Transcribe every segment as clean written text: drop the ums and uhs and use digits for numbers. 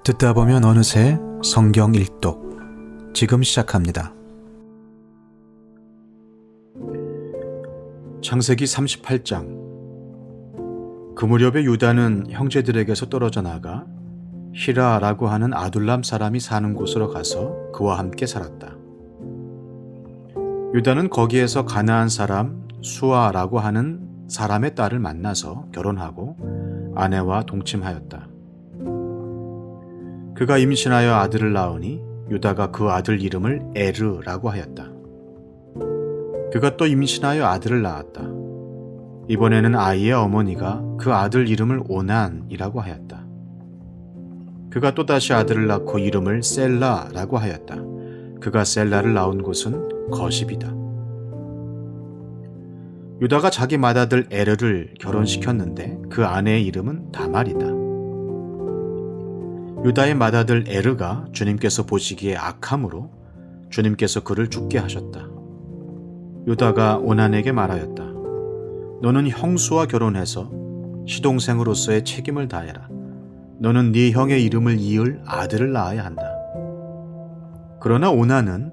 듣다 보면 어느새 성경 일독 지금 시작합니다. 창세기 38장. 그 무렵에 유다는 형제들에게서 떨어져 나가 히라라고 하는 아둘람 사람이 사는 곳으로 가서 그와 함께 살았다. 유다는 거기에서 가나안 사람 수아라고 하는 사람의 딸을 만나서 결혼하고 아내와 동침하였다. 그가 임신하여 아들을 낳으니 유다가 그 아들 이름을 에르라고 하였다. 그가 또 임신하여 아들을 낳았다. 이번에는 아이의 어머니가 그 아들 이름을 오난이라고 하였다. 그가 또다시 아들을 낳고 이름을 셀라라고 하였다. 그가 셀라를 낳은 곳은 거십이다. 유다가 자기 맏아들 에르를 결혼시켰는데 그 아내의 이름은 다말이다. 유다의 맏아들 에르가 주님께서 보시기에 악함으로 주님께서 그를 죽게 하셨다. 유다가 오난에게 말하였다. 너는 형수와 결혼해서 시동생으로서의 책임을 다해라. 너는 네 형의 이름을 이을 아들을 낳아야 한다. 그러나 오난은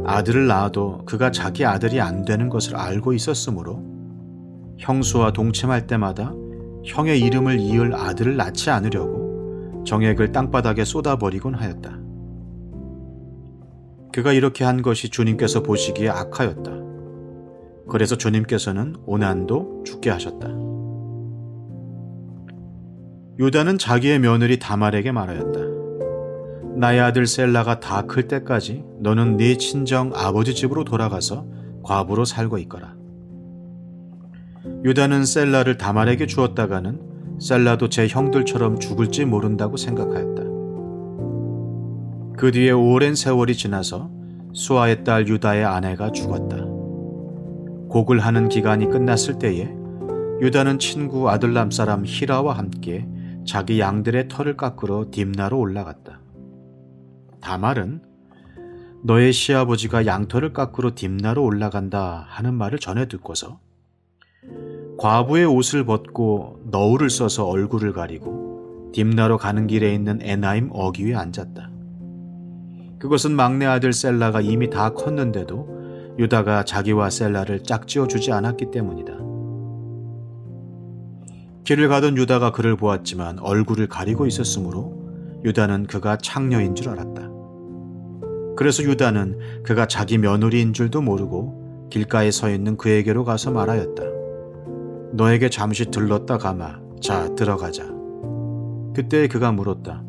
아들을 낳아도 그가 자기 아들이 안 되는 것을 알고 있었으므로 형수와 동침할 때마다 형의 이름을 이을 아들을 낳지 않으려고 정액을 땅바닥에 쏟아버리곤 하였다. 그가 이렇게 한 것이 주님께서 보시기에 악하였다. 그래서 주님께서는 오난도 죽게 하셨다. 유다는 자기의 며느리 다말에게 말하였다. 나의 아들 셀라가 다 클 때까지 너는 네 친정 아버지 집으로 돌아가서 과부로 살고 있거라. 유다는 셀라를 다말에게 주었다가는 셀라도 제 형들처럼 죽을지 모른다고 생각하였다. 그 뒤에 오랜 세월이 지나서 수아의 딸 유다의 아내가 죽었다. 곡을 하는 기간이 끝났을 때에 유다는 친구 아둘람 사람 히라와 함께 자기 양들의 털을 깎으러 딥나로 올라갔다. 다말은 너의 시아버지가 양털을 깎으러 딥나로 올라간다 하는 말을 전해 듣고서 과부의 옷을 벗고 너울을 써서 얼굴을 가리고 딥나로 가는 길에 있는 에나임 어귀 위에 앉았다. 그것은 막내 아들 셀라가 이미 다 컸는데도 유다가 자기와 셀라를 짝지어 주지 않았기 때문이다. 길을 가던 유다가 그를 보았지만 얼굴을 가리고 있었으므로 유다는 그가 창녀인 줄 알았다. 그래서 유다는 그가 자기 며느리인 줄도 모르고 길가에 서 있는 그에게로 가서 말하였다. 너에게 잠시 들렀다 가마. 자, 들어가자. 그때 그가 물었다.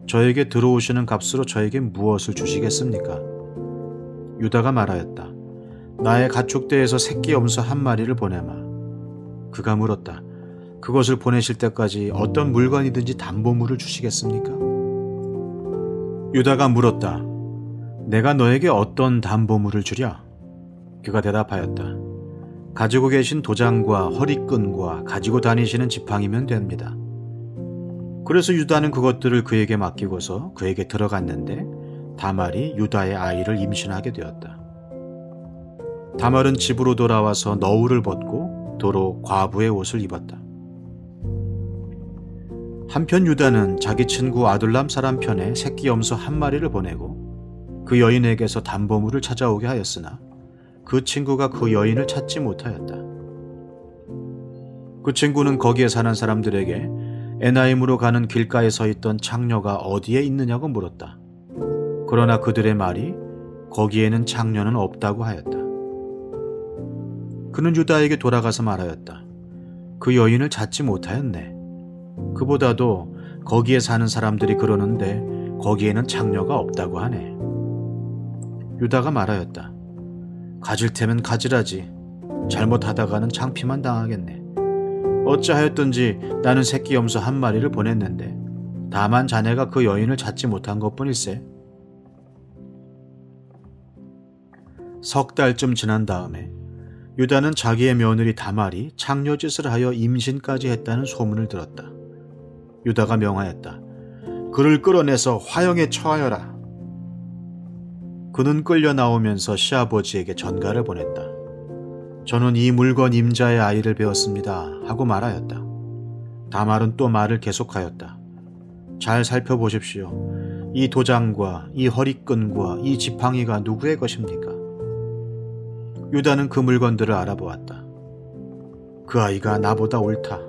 저에게 들어오시는 값으로 저에게 무엇을 주시겠습니까? 유다가 말하였다. 나의 가축대에서 새끼 염소 한 마리를 보내마. 그가 물었다. 그것을 보내실 때까지 어떤 물건이든지 담보물을 주시겠습니까? 유다가 물었다. 내가 너에게 어떤 담보물을 주랴? 그가 대답하였다. 가지고 계신 도장과 허리끈과 가지고 다니시는 지팡이면 됩니다. 그래서 유다는 그것들을 그에게 맡기고서 그에게 들어갔는데 다말이 유다의 아이를 임신하게 되었다. 다말은 집으로 돌아와서 너울을 벗고 도로 과부의 옷을 입었다. 한편 유다는 자기 친구 아둘람 사람 편에 새끼 염소 한 마리를 보내고 그 여인에게서 담보물을 찾아오게 하였으나 그 친구가 그 여인을 찾지 못하였다. 그 친구는 거기에 사는 사람들에게 에나임으로 가는 길가에 서 있던 창녀가 어디에 있느냐고 물었다. 그러나 그들의 말이 거기에는 창녀는 없다고 하였다. 그는 유다에게 돌아가서 말하였다. 그 여인을 찾지 못하였네. 그보다도 거기에 사는 사람들이 그러는데 거기에는 창녀가 없다고 하네. 유다가 말하였다. 가질 테면 가지라지. 잘못하다가는 창피만 당하겠네. 어찌하였든지 나는 새끼 염소 한 마리를 보냈는데 다만 자네가 그 여인을 찾지 못한 것뿐일세. 석 달쯤 지난 다음에 유다는 자기의 며느리 다말이 창녀짓을 하여 임신까지 했다는 소문을 들었다. 유다가 명하였다. 그를 끌어내서 화형에 처하여라. 그는 끌려 나오면서 시아버지에게 전가를 보냈다. 저는 이 물건 임자의 아이를 배웠습니다 하고 말하였다. 다말은 또 말을 계속하였다. 잘 살펴보십시오. 이 도장과 이 허리끈과 이 지팡이가 누구의 것입니까? 유다는 그 물건들을 알아보았다. 그 아이가 나보다 옳다.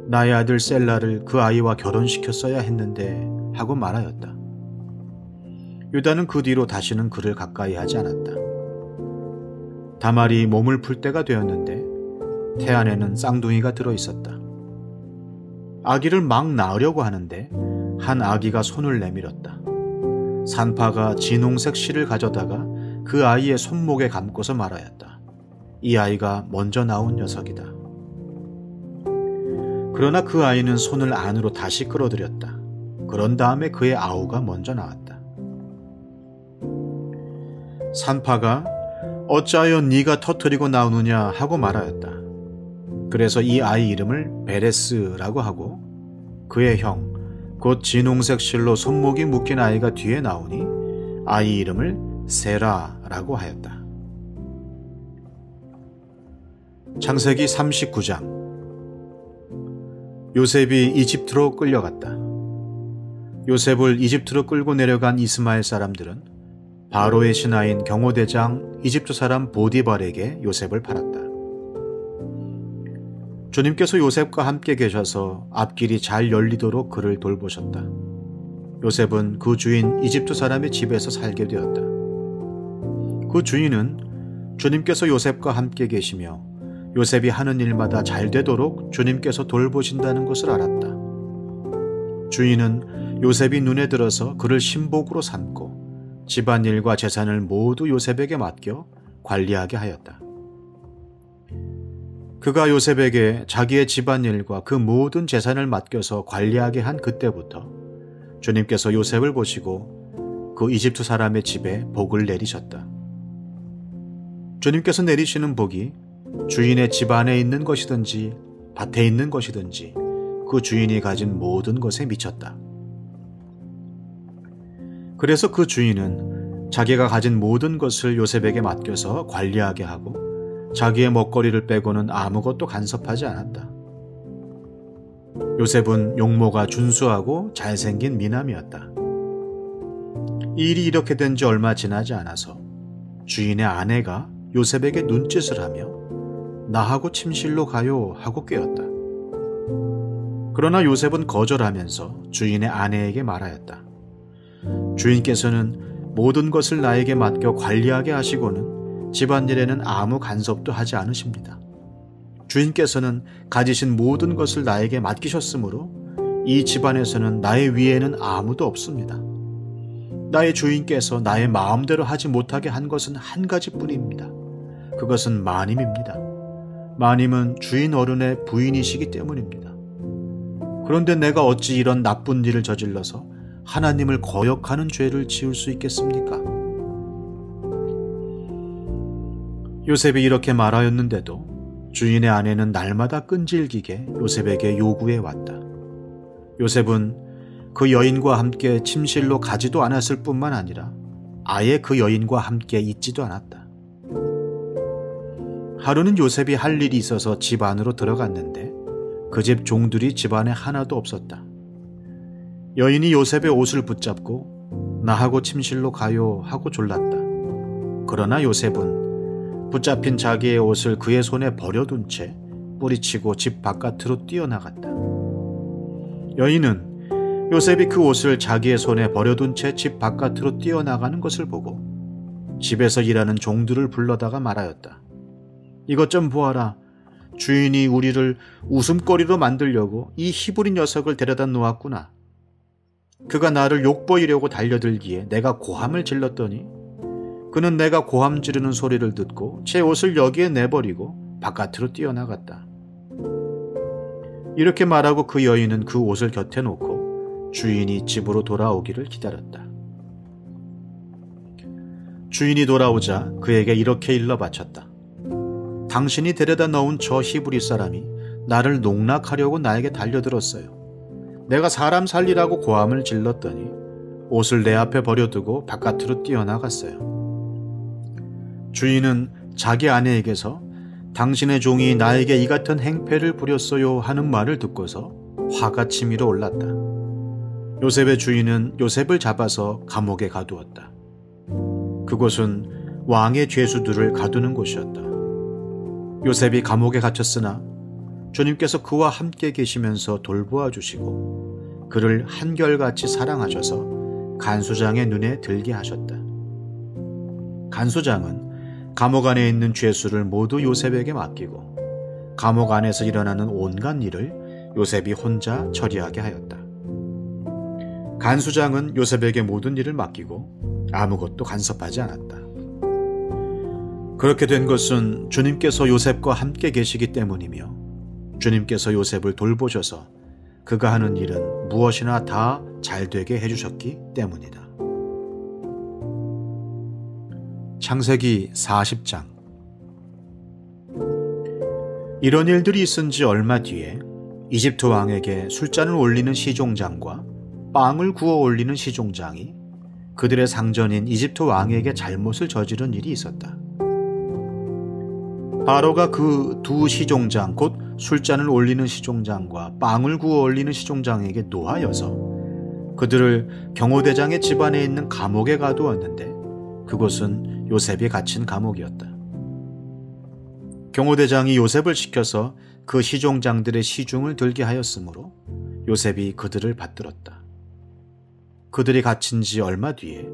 나의 아들 셀라를 그 아이와 결혼시켰어야 했는데 하고 말하였다. 유다는 그 뒤로 다시는 그를 가까이 하지 않았다. 다말이 몸을 풀 때가 되었는데 태 안에는 쌍둥이가 들어있었다. 아기를 막 낳으려고 하는데 한 아기가 손을 내밀었다. 산파가 진홍색 실을 가져다가 그 아이의 손목에 감고서 말하였다. 이 아이가 먼저 나온 녀석이다. 그러나 그 아이는 손을 안으로 다시 끌어들였다. 그런 다음에 그의 아우가 먼저 나왔다. 산파가 어찌하여 네가 터뜨리고 나오느냐 하고 말하였다. 그래서 이 아이 이름을 베레스라고 하고 그의 형, 곧 진홍색 실로 손목이 묶인 아이가 뒤에 나오니 아이 이름을 세라라고 하였다. 창세기 39장. 요셉이 이집트로 끌려갔다. 요셉을 이집트로 끌고 내려간 이스마엘 사람들은 바로의 신하인 경호대장 이집트 사람 보디발에게 요셉을 팔았다. 주님께서 요셉과 함께 계셔서 앞길이 잘 열리도록 그를 돌보셨다. 요셉은 그 주인 이집트 사람의 집에서 살게 되었다. 그 주인은 주님께서 요셉과 함께 계시며 요셉이 하는 일마다 잘 되도록 주님께서 돌보신다는 것을 알았다. 주인은 요셉이 눈에 들어서 그를 신복으로 삼고 집안일과 재산을 모두 요셉에게 맡겨 관리하게 하였다. 그가 요셉에게 자기의 집안일과 그 모든 재산을 맡겨서 관리하게 한 그때부터 주님께서 요셉을 보시고 그 이집트 사람의 집에 복을 내리셨다. 주님께서 내리시는 복이 주인의 집 안에 있는 것이든지 밭에 있는 것이든지 그 주인이 가진 모든 것에 미쳤다. 그래서 그 주인은 자기가 가진 모든 것을 요셉에게 맡겨서 관리하게 하고 자기의 먹거리를 빼고는 아무것도 간섭하지 않았다. 요셉은 용모가 준수하고 잘생긴 미남이었다. 이 일이 이렇게 된 지 얼마 지나지 않아서 주인의 아내가 요셉에게 눈짓을 하며 나하고 침실로 가요 하고 꾀었다. 그러나 요셉은 거절하면서 주인의 아내에게 말하였다. 주인께서는 모든 것을 나에게 맡겨 관리하게 하시고는 집안일에는 아무 간섭도 하지 않으십니다. 주인께서는 가지신 모든 것을 나에게 맡기셨으므로 이 집안에서는 나의 위에는 아무도 없습니다. 나의 주인께서 나의 마음대로 하지 못하게 한 것은 한 가지뿐입니다. 그것은 마님입니다. 마님은 주인 어른의 부인이시기 때문입니다. 그런데 내가 어찌 이런 나쁜 일을 저질러서 하나님을 거역하는 죄를 지을 수 있겠습니까? 요셉이 이렇게 말하였는데도 주인의 아내는 날마다 끈질기게 요셉에게 요구해 왔다. 요셉은 그 여인과 함께 침실로 가지도 않았을 뿐만 아니라 아예 그 여인과 함께 있지도 않았다. 하루는 요셉이 할 일이 있어서 집 안으로 들어갔는데 그 집 종들이 집 안에 하나도 없었다. 여인이 요셉의 옷을 붙잡고 나하고 침실로 가요 하고 졸랐다. 그러나 요셉은 붙잡힌 자기의 옷을 그의 손에 버려둔 채 뿌리치고 집 바깥으로 뛰어나갔다. 여인은 요셉이 그 옷을 자기의 손에 버려둔 채 집 바깥으로 뛰어나가는 것을 보고 집에서 일하는 종들을 불러다가 말하였다. 이것 좀 보아라. 주인이 우리를 웃음거리로 만들려고 이 히브리 녀석을 데려다 놓았구나. 그가 나를 욕보이려고 달려들기에 내가 고함을 질렀더니 그는 내가 고함 지르는 소리를 듣고 제 옷을 여기에 내버리고 바깥으로 뛰어나갔다. 이렇게 말하고 그 여인은 그 옷을 곁에 놓고 주인이 집으로 돌아오기를 기다렸다. 주인이 돌아오자 그에게 이렇게 일러 바쳤다. 당신이 데려다 넣은 저 히브리 사람이 나를 농락하려고 나에게 달려들었어요. 내가 사람 살리라고 고함을 질렀더니 옷을 내 앞에 버려두고 바깥으로 뛰어나갔어요. 주인은 자기 아내에게서 당신의 종이 나에게 이 같은 행패를 부렸어요 하는 말을 듣고서 화가 치밀어 올랐다. 요셉의 주인은 요셉을 잡아서 감옥에 가두었다. 그곳은 왕의 죄수들을 가두는 곳이었다. 요셉이 감옥에 갇혔으나 주님께서 그와 함께 계시면서 돌보아 주시고 그를 한결같이 사랑하셔서 간수장의 눈에 들게 하셨다. 간수장은 감옥 안에 있는 죄수를 모두 요셉에게 맡기고 감옥 안에서 일어나는 온갖 일을 요셉이 혼자 처리하게 하였다. 간수장은 요셉에게 모든 일을 맡기고 아무것도 간섭하지 않았다. 그렇게 된 것은 주님께서 요셉과 함께 계시기 때문이며 주님께서 요셉을 돌보셔서 그가 하는 일은 무엇이나 다 잘되게 해주셨기 때문이다. 창세기 40장. 이런 일들이 있은 지 얼마 뒤에 이집트 왕에게 술잔을 올리는 시종장과 빵을 구워 올리는 시종장이 그들의 상전인 이집트 왕에게 잘못을 저지른 일이 있었다. 바로가 그 두 시종장, 곧 술잔을 올리는 시종장과 빵을 구워 올리는 시종장에게 노하여서 그들을 경호대장의 집안에 있는 감옥에 가두었는데 그곳은 요셉이 갇힌 감옥이었다. 경호대장이 요셉을 시켜서 그 시종장들의 시중을 들게 하였으므로 요셉이 그들을 받들었다. 그들이 갇힌 지 얼마 뒤에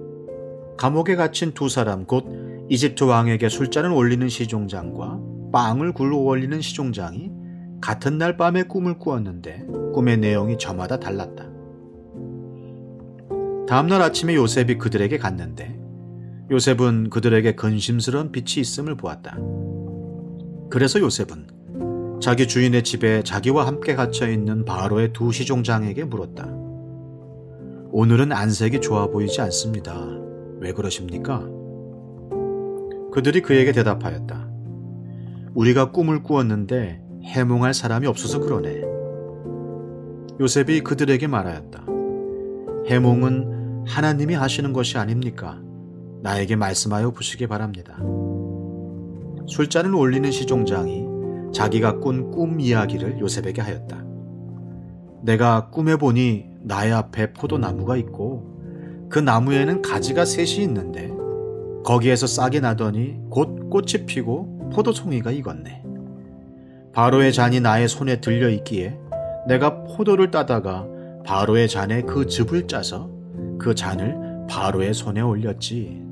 감옥에 갇힌 두 사람, 곧 이집트 왕에게 술잔을 올리는 시종장과 빵을 굴러 올리는 시종장이 같은 날 밤에 꿈을 꾸었는데 꿈의 내용이 저마다 달랐다. 다음날 아침에 요셉이 그들에게 갔는데 요셉은 그들에게 근심스러운 빛이 있음을 보았다. 그래서 요셉은 자기 주인의 집에 자기와 함께 갇혀있는 바로의 두 시종장에게 물었다. 오늘은 안색이 좋아 보이지 않습니다. 왜 그러십니까? 그들이 그에게 대답하였다. 우리가 꿈을 꾸었는데 해몽할 사람이 없어서 그러네. 요셉이 그들에게 말하였다. 해몽은 하나님이 하시는 것이 아닙니까? 나에게 말씀하여 보시기 바랍니다. 술잔을 올리는 시종장이 자기가 꾼 꿈 이야기를 요셉에게 하였다. 내가 꿈에 보니 나의 앞에 포도나무가 있고 그 나무에는 가지가 셋이 있는데 거기에서 싹이 나더니 곧 꽃이 피고 포도송이가 익었네. 바로의 잔이 나의 손에 들려 있기에 내가 포도를 따다가 바로의 잔에 그 즙을 짜서 그 잔을 바로의 손에 올렸지.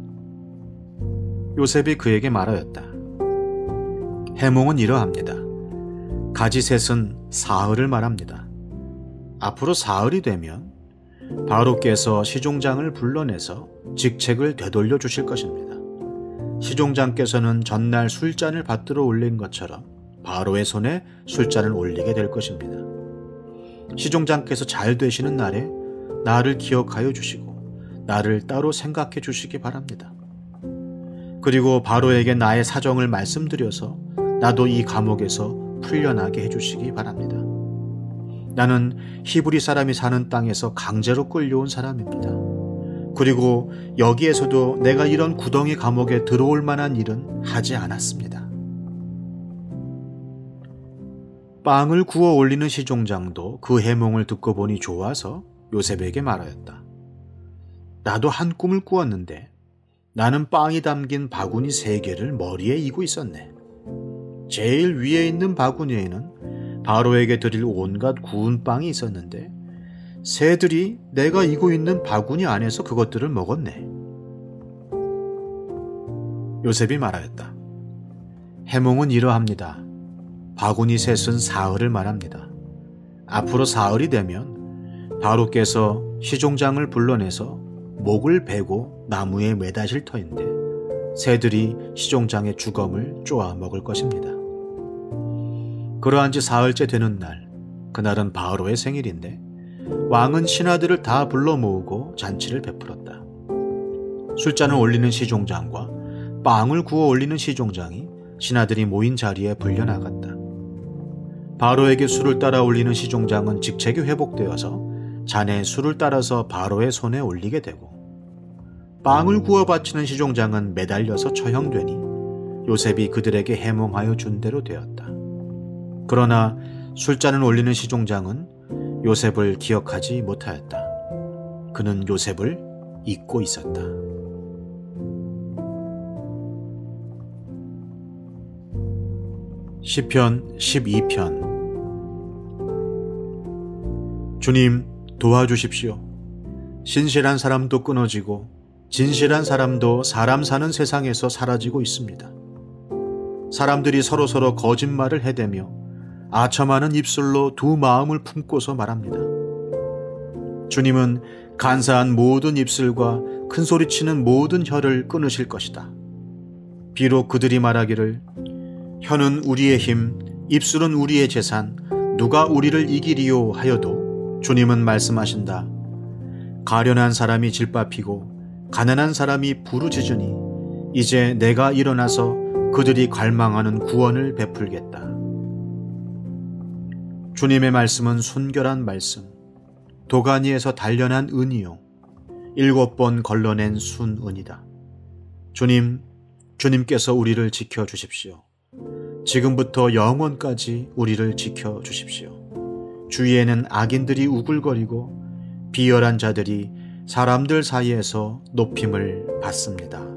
요셉이 그에게 말하였다. 해몽은 이러합니다. 가지 셋은 사흘을 말합니다. 앞으로 사흘이 되면 바로께서 시종장을 불러내서 직책을 되돌려 주실 것입니다. 시종장께서는 전날 술잔을 받들어 올린 것처럼 바로의 손에 술잔을 올리게 될 것입니다. 시종장께서 잘 되시는 날에 나를 기억하여 주시고 나를 따로 생각해 주시기 바랍니다. 그리고 바로에게 나의 사정을 말씀드려서 나도 이 감옥에서 풀려나게 해주시기 바랍니다. 나는 히브리 사람이 사는 땅에서 강제로 끌려온 사람입니다. 그리고 여기에서도 내가 이런 구덩이 감옥에 들어올 만한 일은 하지 않았습니다. 빵을 구워 올리는 시종장도 그 해몽을 듣고 보니 좋아서 요셉에게 말하였다. 나도 한 꿈을 꾸었는데 나는 빵이 담긴 바구니 3개를 머리에 이고 있었네. 제일 위에 있는 바구니에는 바로에게 드릴 온갖 구운 빵이 있었는데 새들이 내가 이고 있는 바구니 안에서 그것들을 먹었네. 요셉이 말하였다. 해몽은 이러합니다. 바구니 셋은 사흘을 말합니다. 앞으로 사흘이 되면 바로께서 시종장을 불러내서 목을 베고 나무에 매다실 터인데 새들이 시종장의 주검을 쪼아 먹을 것입니다. 그러한 지 사흘째 되는 날, 그날은 바로의 생일인데 왕은 신하들을 다 불러 모으고 잔치를 베풀었다. 술잔을 올리는 시종장과 빵을 구워 올리는 시종장이 신하들이 모인 자리에 불려나갔다. 바로에게 술을 따라 올리는 시종장은 직책이 회복되어서 잔에 술을 따라서 바로의 손에 올리게 되고 빵을 구워 바치는 시종장은 매달려서 처형되니 요셉이 그들에게 해몽하여 준 대로 되었다. 그러나 술잔을 올리는 시종장은 요셉을 기억하지 못하였다. 그는 요셉을 잊고 있었다. 시편 12편. 주님, 도와주십시오. 신실한 사람도 끊어지고 진실한 사람도 사람 사는 세상에서 사라지고 있습니다. 사람들이 서로서로 거짓말을 해대며 아첨하는 입술로 두 마음을 품고서 말합니다. 주님은 간사한 모든 입술과 큰소리치는 모든 혀를 끊으실 것이다. 비록 그들이 말하기를 혀는 우리의 힘, 입술은 우리의 재산, 누가 우리를 이기리요 하여도 주님은 말씀하신다. 가련한 사람이 질밥히고 가난한 사람이 부르짖으니 이제 내가 일어나서 그들이 갈망하는 구원을 베풀겠다. 주님의 말씀은 순결한 말씀, 도가니에서 단련한 은이요 7번 걸러낸 순은이다. 주님께서 우리를 지켜주십시오. 지금부터 영원까지 우리를 지켜주십시오. 주위에는 악인들이 우글거리고 비열한 자들이 사람들 사이에서 높임을 받습니다.